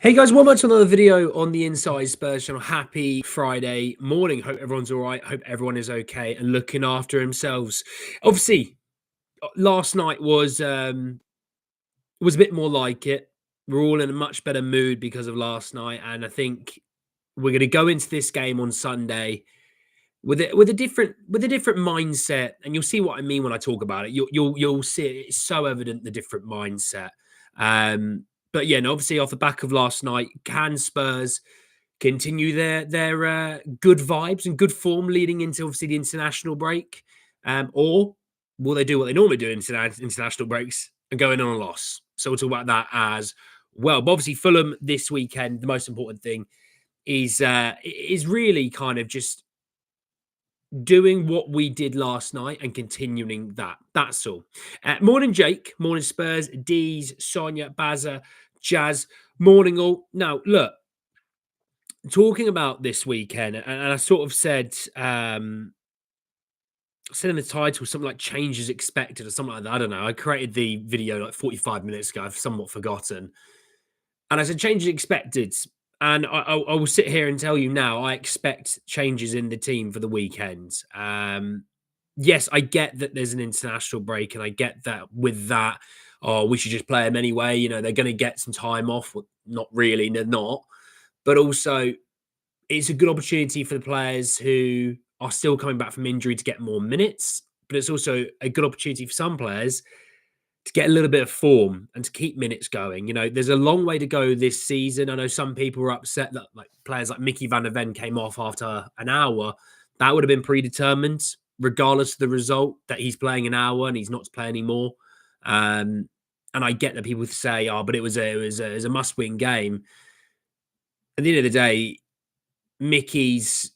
Hey guys, welcome back to another video on the Inside Spurs channel. Happy Friday morning. Hope everyone's all right. Hope everyone is okay and looking after themselves. Obviously, last night was a bit more like it. We're all in a much better mood because of last night, and I think we're going to go into this game on Sunday with a different mindset, and you'll see what I mean when I talk about it. You'll see it. It's so evident, the different mindset. Um, but yeah, and obviously off the back of last night, can Spurs continue their good vibes and good form leading into obviously the international break, or will they do what they normally do in international breaks and go in on a loss? So we'll talk about that as well. But obviously Fulham this weekend, the most important thing is really kind of just doing what we did last night and continuing that. That's all. Morning, Jake. Morning, Spurs. Dees, Sonia, Baza, Jazz. Morning, all. Now, look, talking about this weekend, and I sort of said in the title something like changes expected or something like that. I don't know. I created the video like 45 minutes ago. I've somewhat forgotten. And I said changes expected. And I will sit here and tell you now, I expect changes in the team for the weekend. Yes, I get that there's an international break, and I get that with that, oh, we should just play them anyway. You know, they're going to get some time off. Well, not really, they're not. But also, it's a good opportunity for the players who are still coming back from injury to get more minutes. But it's also a good opportunity for some players to get a little bit of form and to keep minutes going. You know, there's a long way to go this season. I know some people were upset that like players like Mickey van der Ven came off after an hour. That would have been predetermined, regardless of the result, that he's playing an hour and he's not to play anymore. And I get that people say, "Oh, but it was a must-win game." At the end of the day, Mickey's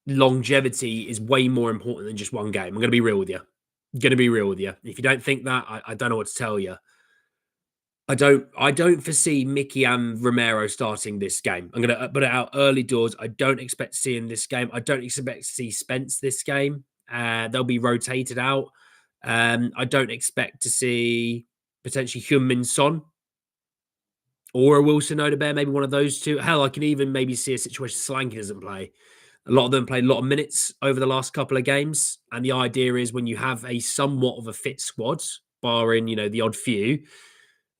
longevity is way more important than just one game. I'm going to be real with you. Going to be real with you. If you don't think that, I don't know what to tell you. I don't foresee Mickey and Romero starting this game. I'm going to put it out early doors. I don't expect to see in this game. I don't expect to see Spence this game. They'll be rotated out. I don't expect to see potentially Heung-Min Son or a Wilson Odebear, maybe one of those two. Hell, I can even maybe see a situation Solanke doesn't play. A lot of them played a lot of minutes over the last couple of games. And the idea is when you have a somewhat of a fit squad, barring, the odd few,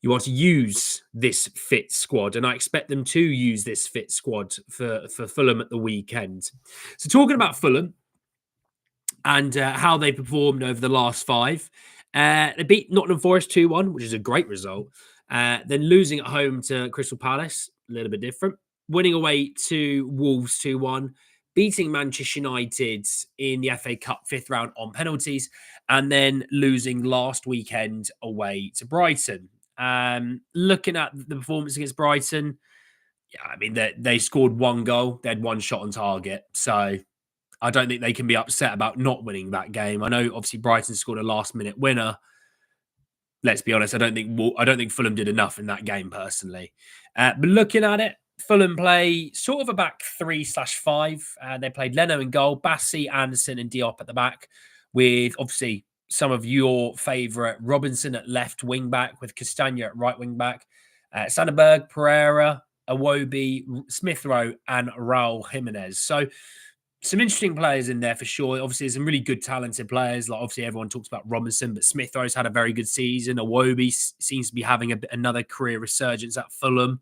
you want to use this fit squad. And I expect them to use this fit squad for Fulham at the weekend. So talking about Fulham and how they performed over the last five, they beat Nottingham Forest 2-1, which is a great result. Then losing at home to Crystal Palace, a little bit different. Winning away to Wolves 2-1. Beating Manchester United in the FA Cup fifth round on penalties, and then losing last weekend away to Brighton. Looking at the performance against Brighton, yeah, I mean, they scored one goal. They had one shot on target. So I don't think they can be upset about not winning that game. I know, obviously, Brighton scored a last-minute winner. Let's be honest, I don't think Fulham did enough in that game personally. But looking at it, Fulham play sort of a back 3/5. They played Leno in goal, Bassi, Anderson, and Diop at the back, with obviously some of your favourite Robinson at left wing back, with Castagna at right wing back, Sandberg, Pereira, Iwobi, Smith Rowe, and Raul Jimenez. So some interesting players in there for sure. Obviously, there's some really good, talented players. Like obviously, everyone talks about Robinson, but Smith Rowe's had a very good season. Iwobi seems to be having another career resurgence at Fulham.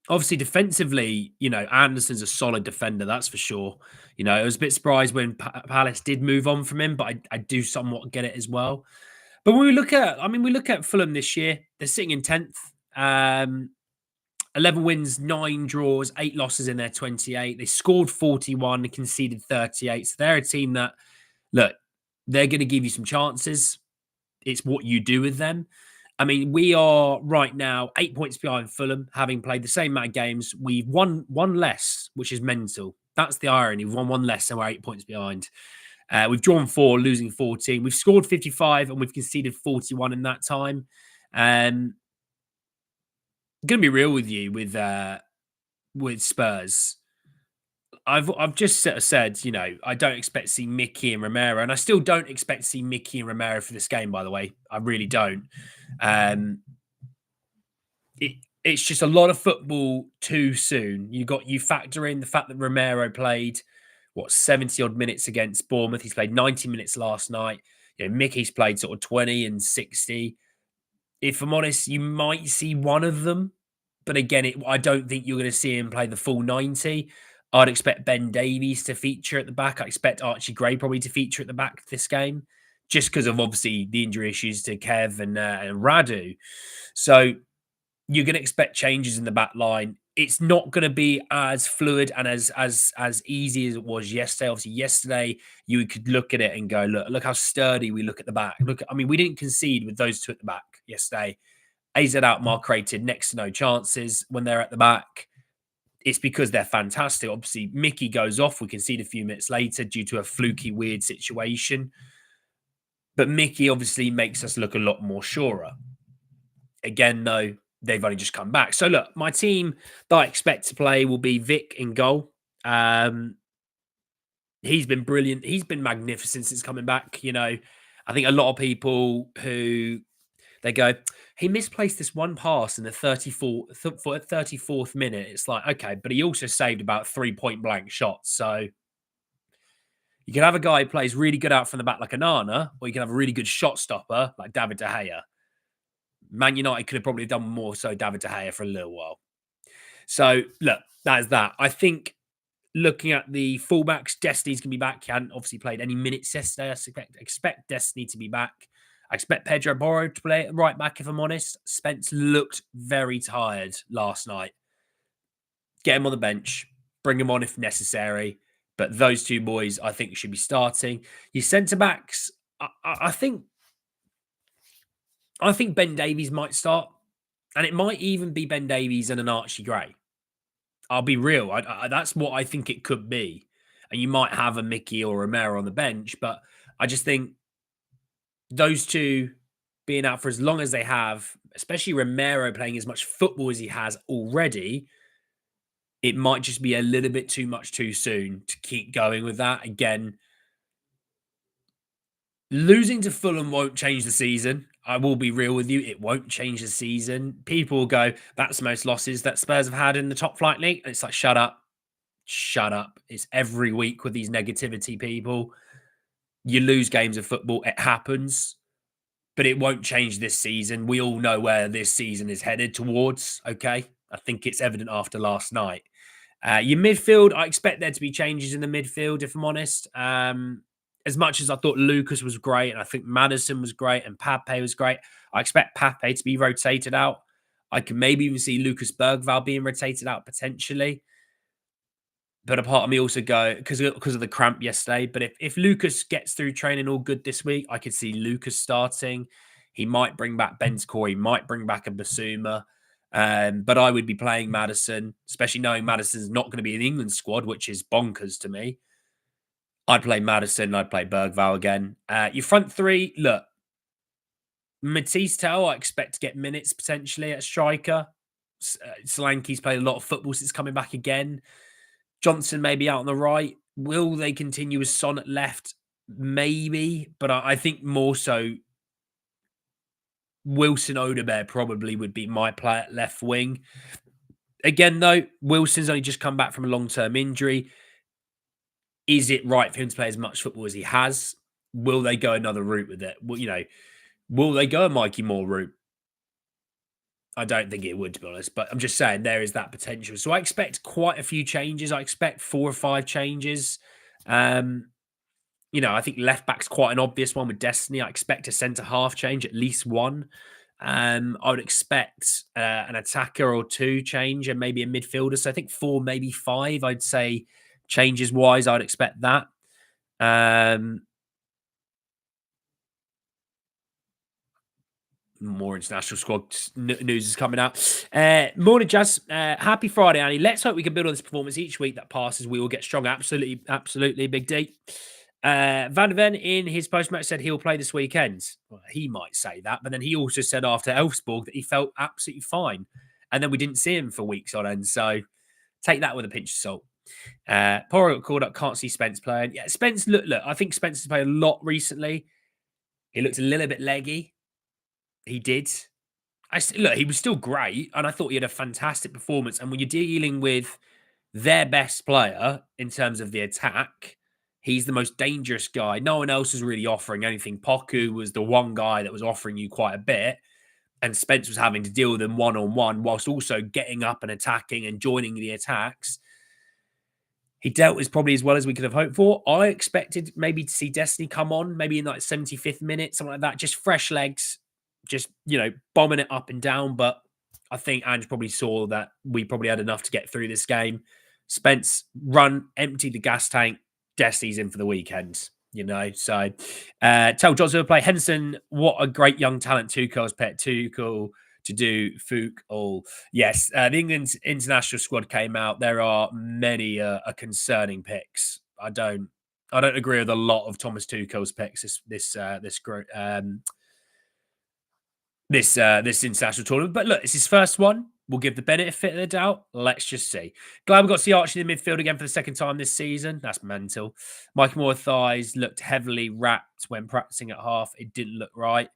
Obviously, defensively, Anderson's a solid defender, that's for sure. I was a bit surprised when Palace did move on from him, but I do somewhat get it as well. But when we look at Fulham this year, they're sitting in 10th. 11 wins, 9 draws, 8 losses in their 28. They scored 41 and conceded 38. So they're a team that, look, they're going to give you some chances. It's what you do with them. I mean, we are right now 8 points behind Fulham, having played the same amount of games. We've won one less, which is mental. That's the irony. We've won one less, and we're 8 points behind. We've drawn 4, losing 14. We've scored 55, and we've conceded 41 in that time. Going to be real with you with Spurs. I've just said, I don't expect to see Mickey and Romero, and I still don't expect to see Mickey and Romero for this game, by the way. I really don't. it's just a lot of football too soon. You factor in the fact that Romero played what 70 odd minutes against Bournemouth. He's played 90 minutes last night. Mickey's played sort of 20 and 60. If I'm honest, you might see one of them, but again, I don't think you're going to see him play the full 90. I'd expect Ben Davies to feature at the back. I expect Archie Gray probably to feature at the back this game, just because of obviously the injury issues to Kev and Radu. So you're going to expect changes in the back line. It's not going to be as fluid and as easy as it was yesterday. Obviously, yesterday you could look at it and go, look how sturdy we look at the back. I mean, we didn't concede with those two at the back yesterday. AZ Outmark created next to no chances when they're at the back. It's because they're fantastic. Obviously, Mickey goes off. We concede a few minutes later due to a fluky, weird situation. But Mickey obviously makes us look a lot more surer. Again, though, they've only just come back. So look, my team that I expect to play will be Vic in goal. He's been brilliant. He's been magnificent since coming back. I think a lot of people who they go, he misplaced this one pass in the 34th minute. It's like, okay, but he also saved about 3 point blank shots. So you can have a guy who plays really good out from the back like Anana, or you can have a really good shot stopper like David De Gea. Man United could have probably done more so David De Gea for a little while. So, look, that is that. I think looking at the fullbacks, Destiny's going to be back. He hadn't obviously played any minutes yesterday. I expect Destiny to be back. I expect Pedro Porro to play right back, if I'm honest. Spence looked very tired last night. Get him on the bench. Bring him on if necessary. But those two boys, I think, should be starting. Your centre-backs, I think Ben Davies might start. And it might even be Ben Davies and an Archie Gray. I'll be real. That's what I think it could be. And you might have a Mickey or Romero on the bench. But I just think those two being out for as long as they have, especially Romero playing as much football as he has already, it might just be a little bit too much too soon to keep going with that. Again, losing to Fulham won't change the season. I will be real with you. It won't change the season. People will go, that's the most losses that Spurs have had in the top flight league. And it's like, shut up. Shut up. It's every week with these negativity people. You lose games of football. It happens. But it won't change this season. We all know where this season is headed towards. Okay. I think it's evident after last night. Your midfield, I expect there to be changes in the midfield, if I'm honest. As much as I thought Lucas was great, and I think Maddison was great, and Pape was great, I expect Pape to be rotated out. I can maybe even see Lucas Bergvall being rotated out potentially. But a part of me also go, because of the cramp yesterday, but if Lucas gets through training all good this week, I could see Lucas starting. He might bring back Bentancur, he might bring back a Basuma. But I would be playing Maddison, especially knowing Maddison's not going to be in the England squad, which is bonkers to me. I'd play Maddison, I'd play Bergvall again. Your front three, look, Matisse Tell, I expect to get minutes potentially at striker. Solanke's played a lot of football since coming back again. Johnson may be out on the right. Will they continue with Son at left? Maybe, but I think more so Wilson Odobert probably would be my play at left wing. Again, though, Wilson's only just come back from a long-term injury. Is it right for him to play as much football as he has? Will they go another route with it? Well, will they go a Mikey Moore route? I don't think it would, to be honest, but I'm just saying there is that potential. So I expect quite a few changes. I expect 4 or 5 changes. I think left back's quite an obvious one with Destiny. I expect a centre half change, at least one. I would expect an attacker or 2 change and maybe a midfielder. So I think 4, maybe 5, I'd say changes wise, I'd expect that. More international squad news is coming out. Morning, Jazz. Happy Friday, Annie. Let's hope we can build on this performance each week that passes. We will get stronger. Absolutely, absolutely, Big D. Van der Ven in his post-match said he'll play this weekend. Well, he might say that, but then he also said after Elfsborg that he felt absolutely fine. And then we didn't see him for weeks on end. So take that with a pinch of salt. Poro got called up, can't see Spence playing. Yeah, Spence, look, I think Spence has played a lot recently. He looked a little bit leggy. He did. Look, he was still great, and I thought he had a fantastic performance. And when you're dealing with their best player in terms of the attack, he's the most dangerous guy. No one else was really offering anything. Poku was the one guy that was offering you quite a bit, and Spence was having to deal with them one on one, whilst also getting up and attacking and joining the attacks. He dealt as probably as well as we could have hoped for. I expected maybe to see Destiny come on, maybe in like 75th minute, something like that. Just fresh legs, just, bombing it up and down. But I think Ange probably saw that we probably had enough to get through this game. Spence emptied the gas tank. Destiny's in for the weekend, So tell Johnson to play. Henderson, what a great young talent. Tuchel's pet. Tuchel to do Fook all. Yes, the England international squad came out. There are many concerning picks. I don't agree with a lot of Thomas Tuchel's picks this international tournament. But look, it's his first one. We'll give the benefit of the doubt. Let's just see. Glad we got to see Archie in the midfield again for the second time this season. That's mental. Michael Moore thighs looked heavily wrapped when practicing at half. It didn't look right.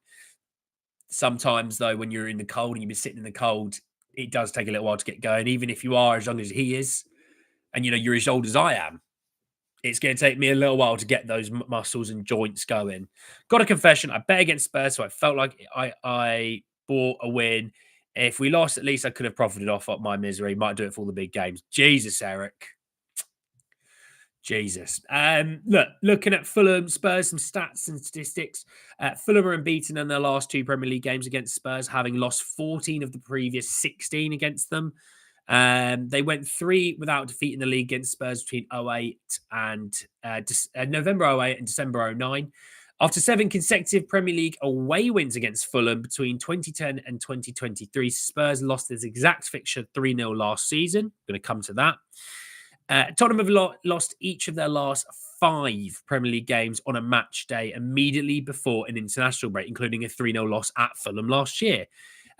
Sometimes, though, when you're in the cold and you've been sitting in the cold, it does take a little while to get going. Even if you are as young as he is, and you're as old as I am, it's going to take me a little while to get those muscles and joints going. Got a confession. I bet against Spurs, so I felt like I bought a win. If we lost, at least I could have profited off my misery. Might do it for all the big games. Jesus, Eric. Jesus. Looking at Fulham, Spurs, some stats and statistics. Fulham are unbeaten in their last two Premier League games against Spurs, having lost 14 of the previous 16 against them. They went 3 without defeat in the league against Spurs between 08 and November 08 and December 09. After 7 consecutive Premier League away wins against Fulham between 2010 and 2023, Spurs lost this exact fixture 3-0 last season. I'm going to come to that. Tottenham have lost each of their last 5 Premier League games on a match day immediately before an international break, including a 3-0 loss at Fulham last year.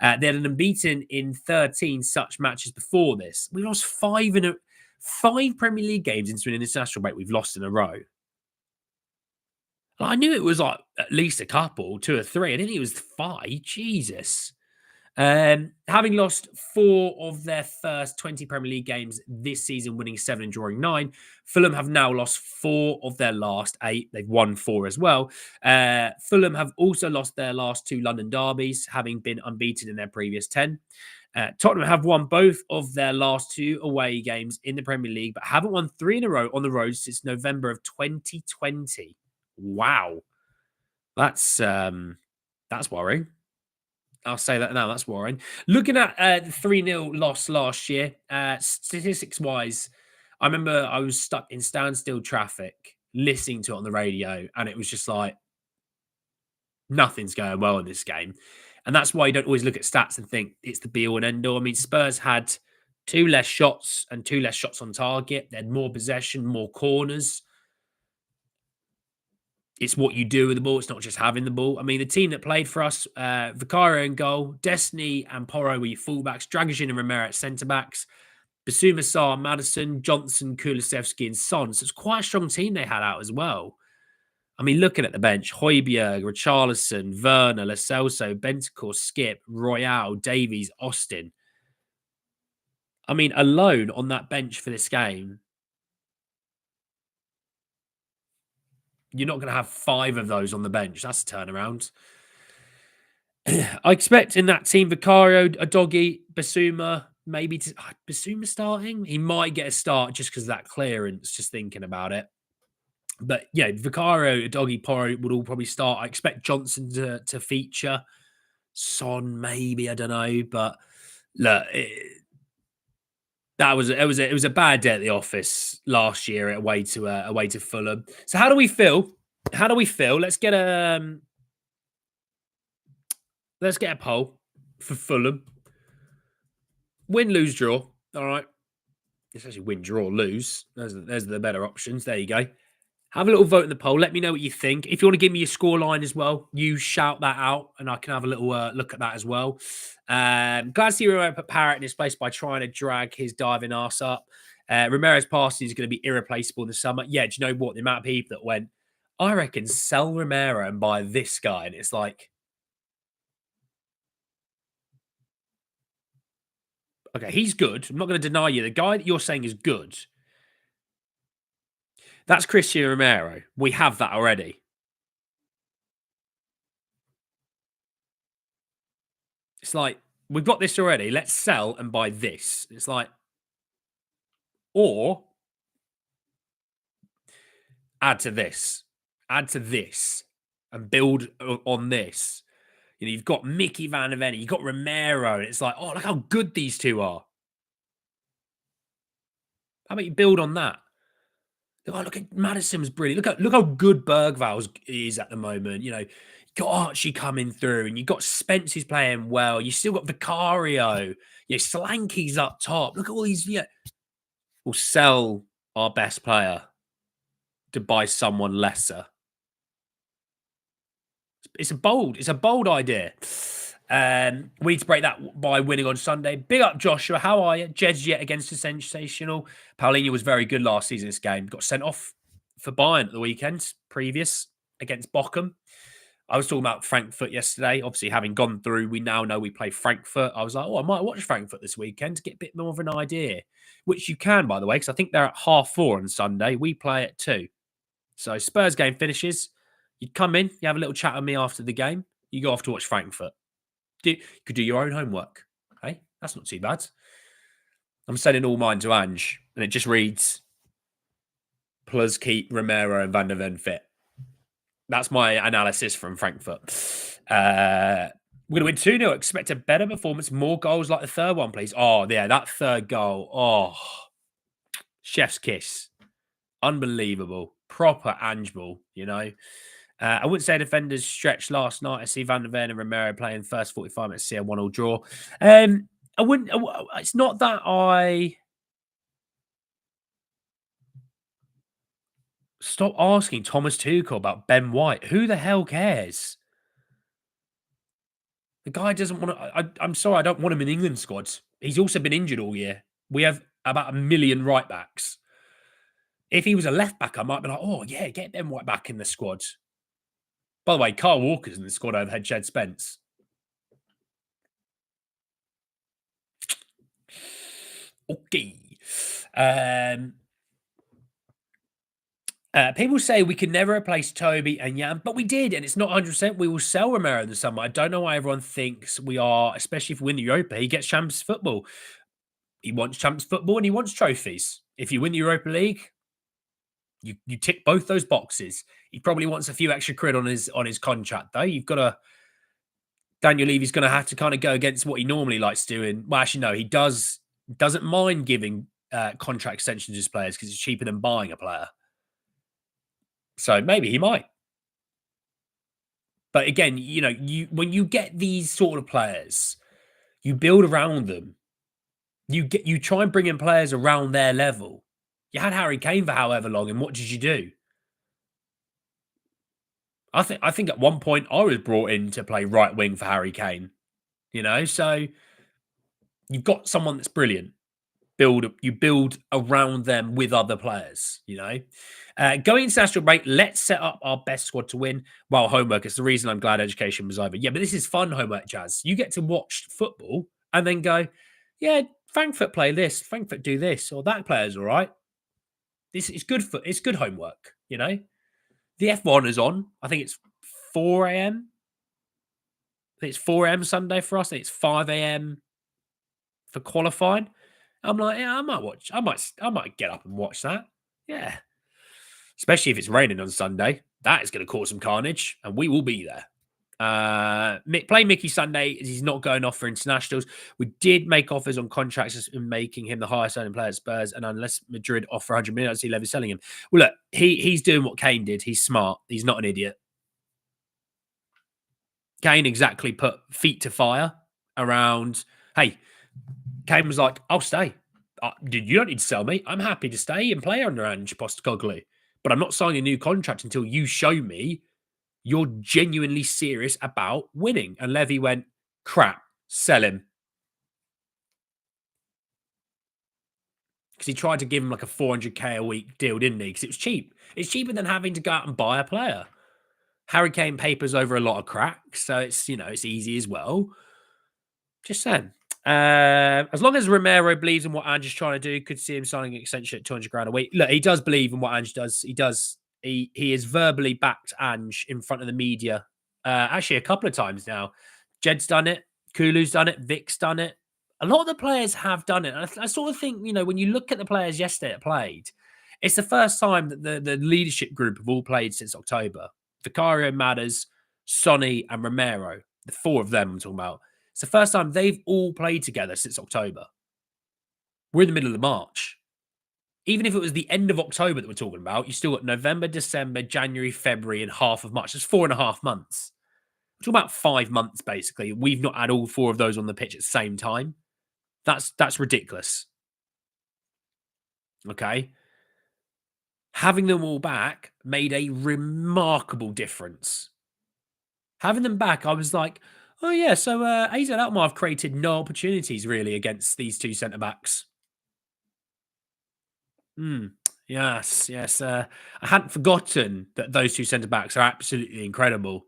They had an unbeaten in 13 such matches before this. We lost 5 Premier League games into an international break we've lost in a row. I knew it was like at least a couple, 2 or 3. I didn't think it was 5. Jesus. Having lost 4 of their first 20 Premier League games this season, winning 7 and drawing 9, Fulham have now lost 4 of their last 8. They've won 4 as well. Fulham have also lost their last 2 London derbies, having been unbeaten in their previous 10. Tottenham have won both of their last 2 away games in the Premier League, but haven't won 3 in a row on the road since November of 2020. Wow. That's worrying. I'll say that now. That's worrying. Looking at the 3-0 loss last year, statistics-wise, I remember I was stuck in standstill traffic listening to it on the radio, and it was just like, nothing's going well in this game. And that's why you don't always look at stats and think it's the be-all and end-all. I mean, Spurs had 2 less shots and 2 less shots on target. They had more possession, more corners. It's what you do with the ball. It's not just having the ball. I mean, the team that played for us, Vicario in goal, Destiny and Porro were your fullbacks, Dragoshin and Romero at centre-backs, Basuma, Sarr, Maddison, Johnson, Kulusevski and Son. So it's quite a strong team they had out as well. I mean, looking at the bench, Højbjerg, Richarlison, Werner, Lo Celso, Bentancur, Skip, Royale, Davies, Austin. I mean, alone on that bench for this game, you're not going to have 5 of those on the bench. That's a turnaround. I expect in that team, Vicario, Adogi, Basuma, maybe Basuma starting. He might get a start just because of that clearance, just thinking about it. But yeah, Vicario, Adogi, Porro would all probably start. I expect Johnson to feature. Son, maybe, I don't know. But look, it was a bad day at the office last year away to Fulham. So how do we feel? Let's get a poll for Fulham. Win, lose, draw. All right. It's actually win, draw, lose. There's the better options. There you go. Have a little vote in the poll. Let me know what you think. If you want to give me your scoreline as well, you shout that out and I can have a little look at that as well. Glad to see Romero put Parrott in his place by trying to drag his diving arse up. Romero's passing is going to be irreplaceable in the summer. Yeah, do you know what? The amount of people that went, I reckon sell Romero and buy this guy. And it's like, Okay, he's good. I'm not going to deny you. The guy that you're saying is good. That's Christian Romero. We have that already. It's like, we've got this already. Let's sell and buy this. It's like, or add to this, add to this, and build on this. You know, you've got Mickey Van der Ven, you've got Romero, and it's like, oh, look how good these two are. How about you build on that? Oh, look at Madison's brilliant. Look how good Bergvall's is at the moment. You know, you got Archie coming through, and you got Spence who's playing well. You still got Vicario. You know, Solanke's up top. Look at all these. Yeah, we'll sell our best player to buy someone lesser. It's a bold idea. We need to break that by winning on Sunday. Big up, Joshua. How are you? Jed's yet against the sensational. Paulinho was very good last season in this game. Got sent off for Bayern at the weekend, previous against Bochum. I was talking about Frankfurt yesterday. Obviously, having gone through, we now know we play Frankfurt. I was like, oh, I might watch Frankfurt this weekend to get a bit more of an idea, which you can, by the way, because I think they're at 4:30 on Sunday. We play at 2. So Spurs game finishes. You'd come in, you have a little chat with me after the game. You go off to watch Frankfurt. You could do your own homework. Hey, that's not too bad. I'm sending all mine to Ange, and it just reads, plus keep Romero and Van der Ven fit. That's my analysis from Frankfurt. We're going to win 2-0. Expect a better performance, more goals like the third one, please. Oh, yeah, that third goal. Oh, chef's kiss. Unbelievable. Proper Ange ball, you know. I wouldn't say defenders stretched last night. I see Van der Ven and Romero playing first 45 minutes, see a 1-1 draw. I wouldn't. It's not that I stop asking Thomas Tuchel about Ben White. Who the hell cares? The guy doesn't want to. I'm sorry, I don't want him in England squads. He's also been injured all year. We have about 1 million right backs. If he was a left back, I might be like, oh yeah, get Ben White back in the squad. By the way, Kyle Walker's in the squad over Jed Spence. Okay. People say we can never replace Toby and Jan, but we did, and it's not 100%. We will sell Romero in the summer. I don't know why everyone thinks we are, especially if we win the Europa. He gets Champions football. He wants Champions football and he wants trophies. If you win the Europa League, you tick both those boxes. He probably wants a few extra quid on his contract, though. You've got to Daniel Levy's going to have to kind of go against what he normally likes doing. Well, actually, no, he doesn't mind giving contract extensions to his players because it's cheaper than buying a player. So maybe he might. But again, you know, when you get these sort of players, you build around them. You try and bring in players around their level. You had Harry Kane for however long, and what did you do? I think at one point I was brought in to play right wing for Harry Kane. You know, so you've got someone that's brilliant. You build around them with other players, you know. Going international break, let's set up our best squad to win. Well, homework is the reason I'm glad education was over. Yeah, but this is fun homework, Jazz. You get to watch football and then go, yeah, Frankfurt play this, Frankfurt do this, or that player's all right. This is good it's good homework, you know. The F1 is on. I think it's 4 a.m. I think it's 4 a.m. Sunday for us. I think it's 5 a.m. for qualifying. I'm like, yeah, I might watch. I might get up and watch that. Yeah. Especially if it's raining on Sunday. That is going to cause some carnage, and we will be there. Play Mickey Sunday as he's not going off for internationals. We did make offers on contracts and making him the highest earning player at Spurs, and unless Madrid offer 100 million, I see Levy selling him. Well, look, he's doing what Kane did. He's smart. He's not an idiot. Kane exactly put feet to fire around, hey, Kane was like, I'll stay. You don't need to sell me. I'm happy to stay and play under Ange Postecoglou. But I'm not signing a new contract until you show me you're genuinely serious about winning. And Levy went, crap, sell him. Because he tried to give him like a 400k a week deal, didn't he? Because it was cheap. It's cheaper than having to go out and buy a player. Harry Kane papers over a lot of cracks, so it's, you know, it's easy as well. Just saying. As long as Romero believes in what Ange is trying to do, could see him signing an extension at 200 grand a week. Look, he does believe in what Ange does. He does. He has verbally backed Ange in front of the media. Actually, a couple of times now. Jed's done it. Kulu's done it. Vic's done it. A lot of the players have done it. And I sort of think, when you look at the players yesterday that played, it's the first time that the leadership group have all played since October. Vicario, Matters, Sonny, and Romero. The four of them I'm talking about. It's the first time they've all played together since October. We're in the middle of March. Even if it was the end of October that we're talking about, you still got November, December, January, February, and half of March. That's 4.5 months. We're talking about 5 months, basically. We've not had all four of those on the pitch at the same time. That's ridiculous. Okay. Having them all back made a remarkable difference. Having them back, I was like, oh yeah, so AZ Alkmaar have created no opportunities really against these two centre backs. Yes, yes. I hadn't forgotten that those two centre backs are absolutely incredible.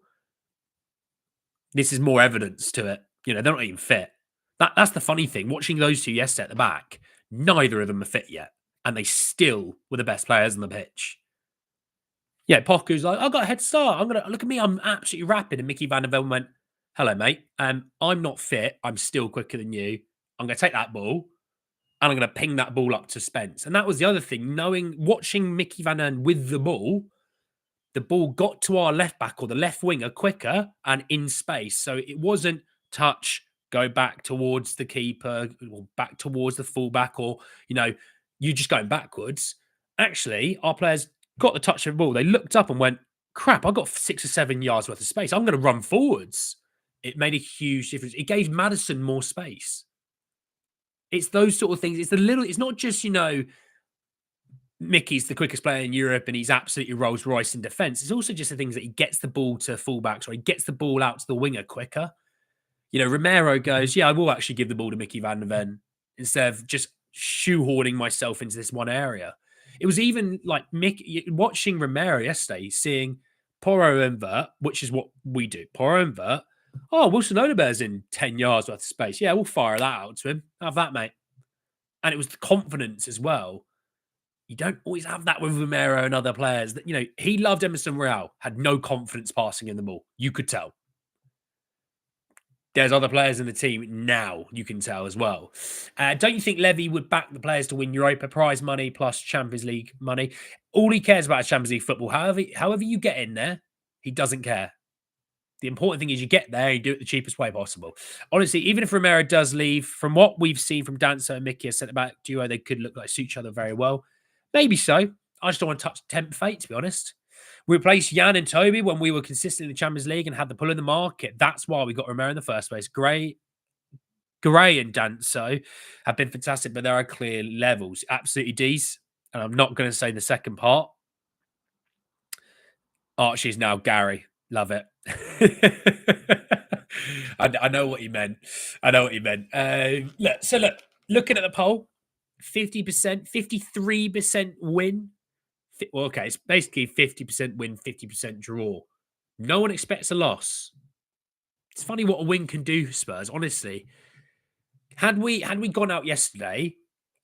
This is more evidence to it. They're not even fit. That's the funny thing. Watching those two yesterday at the back, neither of them are fit yet, and they still were the best players on the pitch. Yeah, Poku's like, I got a head start. I'm gonna look at me. I'm absolutely rapid. And Mickey Van der Ven went, "Hello, mate. I'm not fit. I'm still quicker than you. I'm gonna take that ball and I'm going to ping that ball up to Spence." And that was the other thing, watching Mickey Van Ven with the ball got to our left back or the left winger quicker and in space. So it wasn't touch, go back towards the keeper or back towards the fullback or, you just going backwards. Actually, our players got the touch of the ball. They looked up and went, crap, I've got 6 or 7 yards worth of space. I'm going to run forwards. It made a huge difference. It gave Maddison more space. It's those sort of things. It's not just, Mickey's the quickest player in Europe and he's absolutely Rolls Royce in defense. It's also just the things that he gets the ball to fullbacks or he gets the ball out to the winger quicker. Romero goes, yeah, I will actually give the ball to Mickey Van der Ven instead of just shoehorning myself into this one area. It was even like watching Romero yesterday, seeing Porro invert, which is what we do. Porro invert. Oh, Wilson Odebear's in 10 yards worth of space. Yeah, we'll fire that out to him. Have that, mate. And it was the confidence as well. You don't always have that with Romero and other players. That he loved Emerson Royal, had no confidence passing in the ball. You could tell. There's other players in the team now, you can tell as well. Don't you think Levy would back the players to win Europa prize money plus Champions League money? All he cares about is Champions League football. However you get in there, he doesn't care. The important thing is you get there and you do it the cheapest way possible. Honestly, even if Romero does leave, from what we've seen from Dancer and Mickey, a centre-back duo, they could look like suit each other very well. Maybe so. I just don't want to touch tempt fate, to be honest. We replaced Jan and Toby when we were consistent in the Champions League and had the pull in the market. That's why we got Romero in the first place. Gray and Danso have been fantastic, but there are clear levels. Absolutely D's. And I'm not going to say the second part. Archie's now Gary. Love it. I know what you meant. Looking at the poll, 50%, 53% win. Well, okay, it's basically 50% win, 50% draw. No one expects a loss. It's funny what a win can do, Spurs, honestly. Had we gone out yesterday,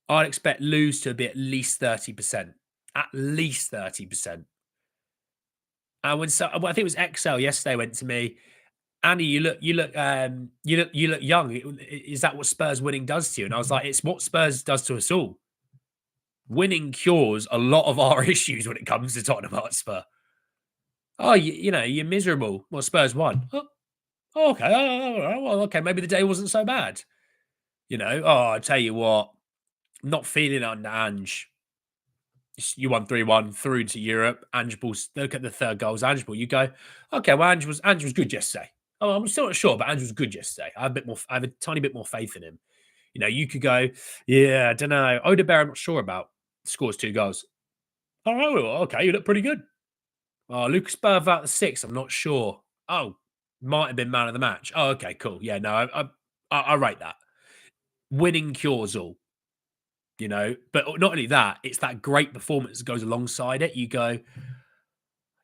I'd expect lose to be at least 30%. At least 30%. I think it was XL yesterday went to me, Annie, you look young. Is that what Spurs winning does to you? And I was like, it's what Spurs does to us all. Winning cures a lot of our issues when it comes to Tottenham Hotspur. Oh, you're miserable. Well, Spurs won. Oh, okay. Oh, well, okay. Maybe the day wasn't so bad. I tell you what, not feeling under Ange. You won 3-1 through to Europe. Ange Ball, look at the third goal. Ange Ball. You go, okay, well, Ange was good yesterday. Oh, I'm still not sure, but Ange was good yesterday. I have a tiny bit more faith in him. You could go, yeah, I don't know. Odebear, I'm not sure about. Scores 2 goals. Oh, okay, you look pretty good. Oh, Lucas Berth out the 6, I'm not sure. Oh, might have been man of the match. Oh, okay, cool. Yeah, no, I rate that. Winning cures all. But not only that, it's that great performance that goes alongside it. You go,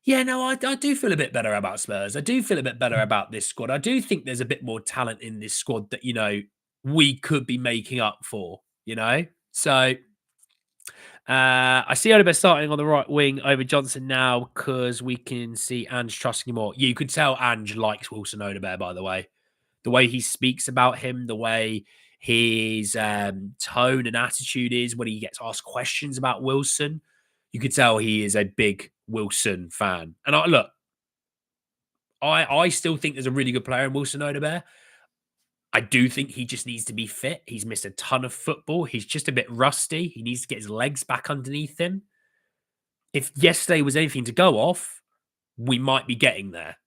yeah, no, I do feel a bit better about Spurs. I do feel a bit better about this squad. I do think there's a bit more talent in this squad that, we could be making up for, So I see Odobert starting on the right wing over Johnson now because we can see Ange trusting him more. You could tell Ange likes Wilson Odobert, by the way. The way he speaks about him, the way his tone and attitude is when he gets asked questions about Wilson, you could tell he is a big Wilson fan. And I still think there's a really good player in Wilson Odobert. I do think he just needs to be fit. He's missed a ton of football. He's just a bit rusty. He needs to get his legs back underneath him. If yesterday was anything to go off, we might be getting there.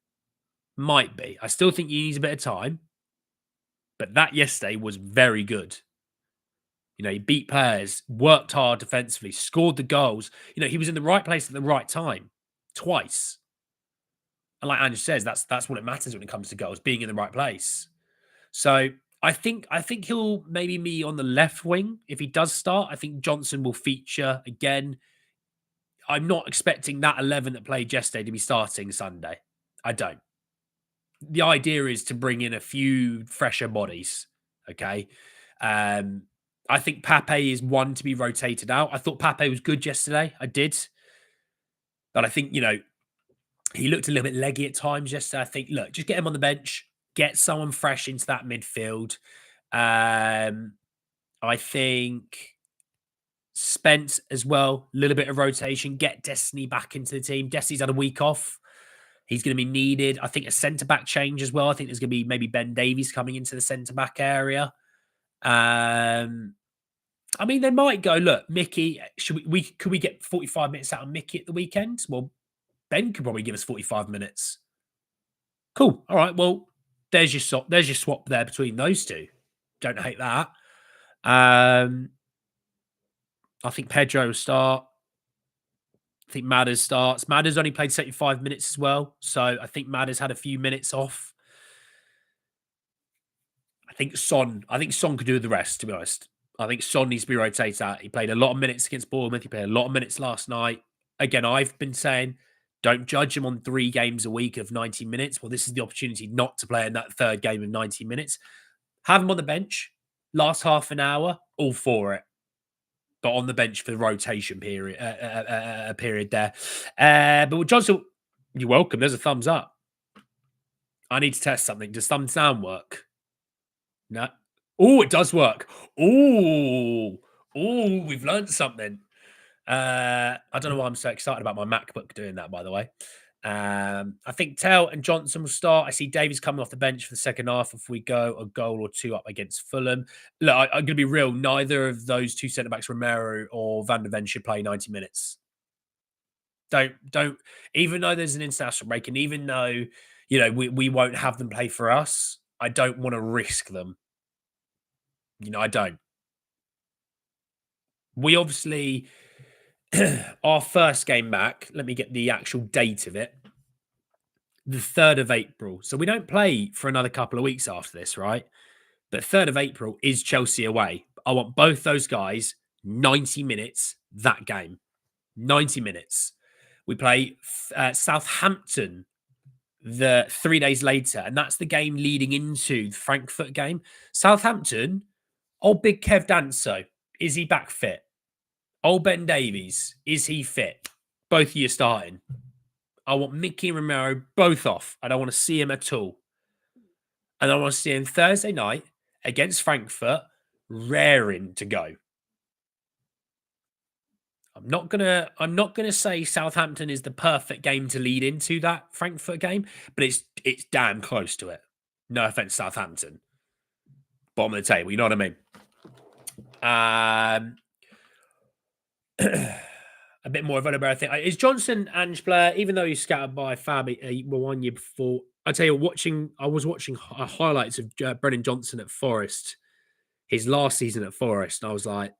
Might be. I still think he needs a bit of time. But that yesterday was very good. He beat players, worked hard defensively, scored the goals. He was in the right place at the right time twice. And like Ange says, that's what it matters when it comes to goals, being in the right place. So I think he'll maybe be on the left wing if he does start. I think Johnson will feature again. I'm not expecting that 11 that played yesterday to be starting Sunday. I don't. The idea is to bring in a few fresher bodies. Okay. I think Pape is one to be rotated out. I thought Pape was good yesterday. I did. But I think, he looked a little bit leggy at times yesterday. I think, look, just get him on the bench, get someone fresh into that midfield. I think Spence as well, a little bit of rotation, get Destiny back into the team. Destiny's had a week off. He's going to be needed. I think a centre-back change as well. I think there's going to be maybe Ben Davies coming into the centre-back area. They might go, look, Mickey, could we get 45 minutes out of Mickey at the weekend? Well, Ben could probably give us 45 minutes. Cool. All right. Well, there's your swap there between those two. Don't hate that. I think Pedro will start. I think Madders starts. Madders only played 75 minutes as well. So I think Madders had a few minutes off. I think Son could do the rest, to be honest. I think Son needs to be rotated out. He played a lot of minutes against Bournemouth. He played a lot of minutes last night. Again, I've been saying, don't judge him on 3 games a week of 90 minutes. Well, this is the opportunity not to play in that third game of 90 minutes. Have him on the bench. Last half an hour, all for it. But on the bench for the rotation period there. But with Johnson, you're welcome. There's a thumbs up. I need to test something. Does thumbs down work? No. Oh, it does work. Oh, we've learned something. I don't know why I'm so excited about my MacBook doing that, by the way. I think Tell and Johnson will start. I see Davies coming off the bench for the second half if we go a goal or two up against Fulham. Look, I'm going to be real. Neither of those two centre-backs, Romero or Van der Ven, should play 90 minutes. Don't. Even though there's an international break and even though, we won't have them play for us, I don't want to risk them. I don't. We obviously... our first game back, let me get the actual date of it, the 3rd of April. So we don't play for another couple of weeks after this, right? But 3rd of April is Chelsea away. I want both those guys 90 minutes that game. 90 minutes. We play Southampton the 3 days later, and that's the game leading into the Frankfurt game. Southampton, old big Kev Danso, is he back fit? Old Ben Davies, is he fit? Both of you starting. I want Mickey and Romero both off. I don't want to see him at all. And I want to see him Thursday night against Frankfurt, raring to go. I'm not gonna say Southampton is the perfect game to lead into that Frankfurt game, but it's damn close to it. No offense, Southampton. Bottom of the table, you know what I mean? A bit more of an I think. Is Johnson Ange player, even though he's scattered by Fab 1 year before? I tell you, I was watching highlights of Brennan Johnson at Forest, his last season at Forest, and I was like,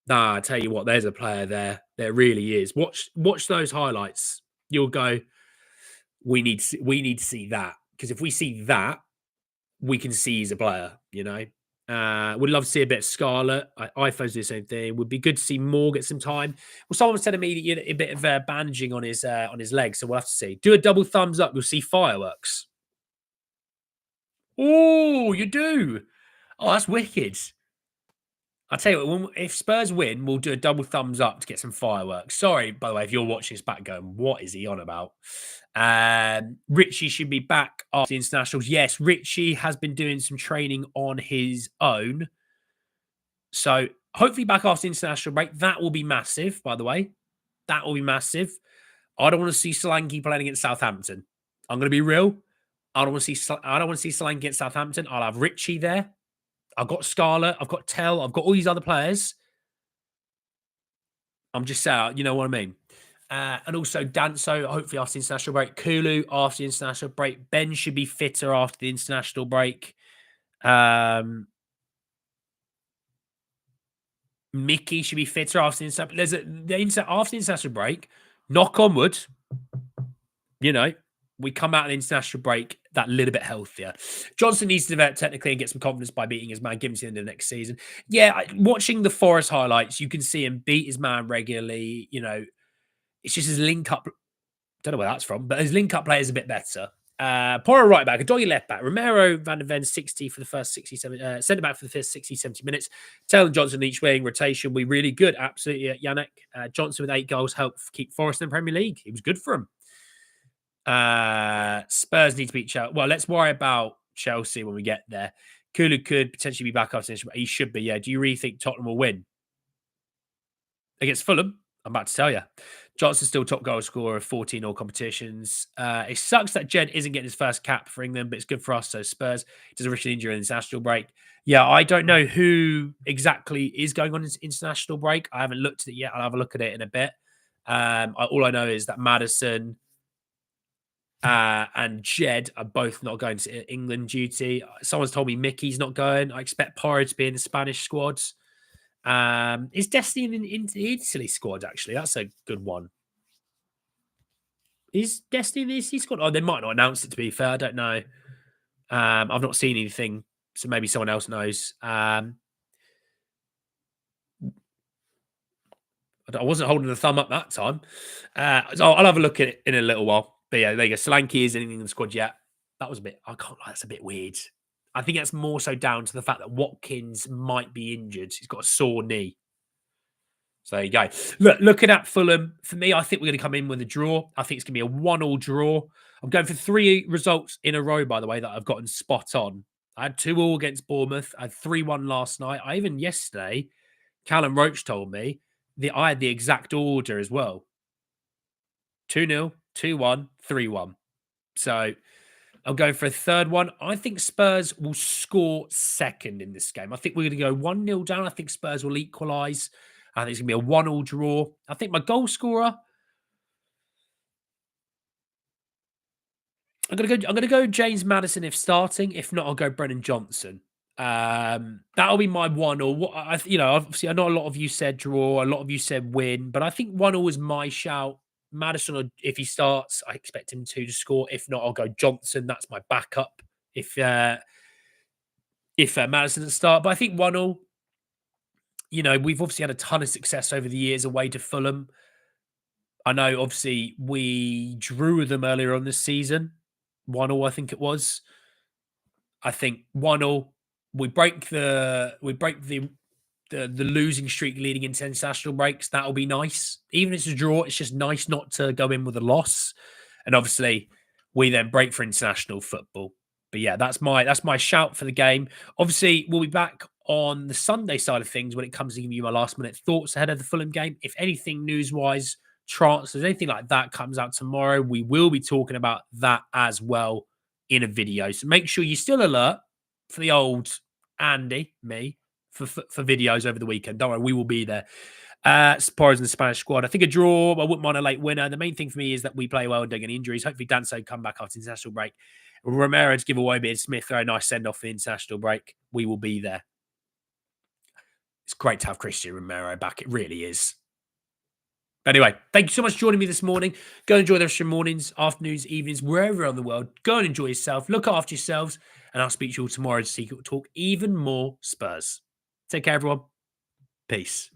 nah, I tell you what, there's a player there. There really is. Watch those highlights. You'll go, we need to see that. Because if we see that, we can see he's a player, Would love to see a bit of Scarlett. iPhones do the same thing. Would be good to see Moore get some time. Well, someone said to me a bit of bandaging on his leg, so we'll have to see. Do a double thumbs up. You'll see fireworks. Oh, you do. Oh, that's wicked. I'll tell you what, if Spurs win, we'll do a double thumbs up to get some fireworks. Sorry, by the way, if you're watching this back going, what is he on about? Richie should be back after the internationals. Yes, Richie has been doing some training on his own. So hopefully back after the international break. That will be massive, by the way. That will be massive. I don't want to see Solanke playing against Southampton. I'm going to be real. I don't want to see Solanke against Southampton. I'll have Richie there. I've got Scarlett. I've got Tell. I've got all these other players. I'm just saying, you know what I mean? And also Danso, hopefully after the international break. Kulu after the international break. Ben should be fitter after the international break. Mickey should be fitter after the international. After the international break. Knock on wood. You know, we come out of the international break that little bit healthier. Johnson needs to develop technically and get some confidence by beating his man, give him to the end of the next season. Yeah, watching the Forest highlights, you can see him beat his man regularly. You know, it's just his link up. Don't know where that's from, but his link up play is a bit better. Porro right back, a doggy left back, Romero, Van der Ven 60 for the first 67, centre back for the first 60, 70 minutes. Taylor Johnson each wing, rotation, we really good. Absolutely, Yannick. Johnson with 8 goals helped keep Forest in the Premier League. It was good for him. Spurs need to beat Chelsea. Well, let's worry about Chelsea when we get there. Kulu could potentially be back after this. He should be, yeah. Do you really think Tottenham will win? Against Fulham? I'm about to tell you. Johnson's still top goal scorer of 14 all competitions. It sucks that Jed isn't getting his first cap for England, but it's good for us. So Spurs does a Richard injury in the international break. Yeah, I don't know who exactly is going on in international break. I haven't looked at it yet. I'll have a look at it in a bit. All I know is that Maddison and Jed are both not going to England duty. Someone's told me Mickey's not going. I expect Porro to be in the Spanish squads. Is Destiny in the Italy squad, actually? That's a good one. Is Destiny in the Italy squad? Oh, they might not announce it, to be fair. I don't know. I've not seen anything, so maybe someone else knows. I wasn't holding the thumb up that time. So I'll have a look at it in a little while. But yeah, there you go. Solanke isn't in the squad yet. That was a bit, I can't lie, that's a bit weird. I think that's more so down to the fact that Watkins might be injured. He's got a sore knee. So there you go. Looking at Fulham, for me, I think we're going to come in with a draw. I think it's going to be a 1-1 draw. I'm going for 3 results in a row, by the way, that I've gotten spot on. I had 2-2 against Bournemouth. I had 3-1 last night. I even yesterday, Callum Roach told me that I had the exact order as well. 2-0, 2-1, 3-1. So I'm going for a third one. I think Spurs will score second in this game. I think we're going to go 1-0 down. I think Spurs will equalise. I think it's going to be a 1-1 draw. I think my goal scorer, I'm going to go James Maddison if starting. If not, I'll go Brennan Johnson. That'll be my 1-1. Obviously, I know a lot of you said draw, a lot of you said win, but I think 1-1 is my shout. Maddison, if he starts, I expect him to score. If not, I'll go Johnson. That's my backup. If Maddison doesn't start, but I think 1-1. You know, we've obviously had a ton of success over the years away to Fulham. I know, obviously, we drew with them earlier on this season. 1-1, I think it was. I think 1-1. We break the losing streak leading into international breaks. That'll be nice. Even if it's a draw, it's just nice not to go in with a loss. And obviously, we then break for international football. But yeah, that's my shout for the game. Obviously, we'll be back on the Sunday side of things when it comes to giving you my last minute thoughts ahead of the Fulham game. If anything news-wise, transfers, anything like that comes out tomorrow, we will be talking about that as well in a video. So make sure you're still alert for the old Andy, me, for videos over the weekend. Don't worry, we will be there. Spurs in the Spanish squad. I think a draw. I wouldn't mind a late winner. The main thing for me is that we play well and don't get injuries. Hopefully, Danso come back after international break. Romero to give away a bit. Smith throw a nice send off for the international break. We will be there. It's great to have Christian Romero back. It really is. But anyway, thank you so much for joining me this morning. Go and enjoy the rest of your mornings, afternoons, evenings, wherever around the world. Go and enjoy yourself. Look after yourselves. And I'll speak to you all tomorrow to talk even more Spurs. Take care, everyone. Peace.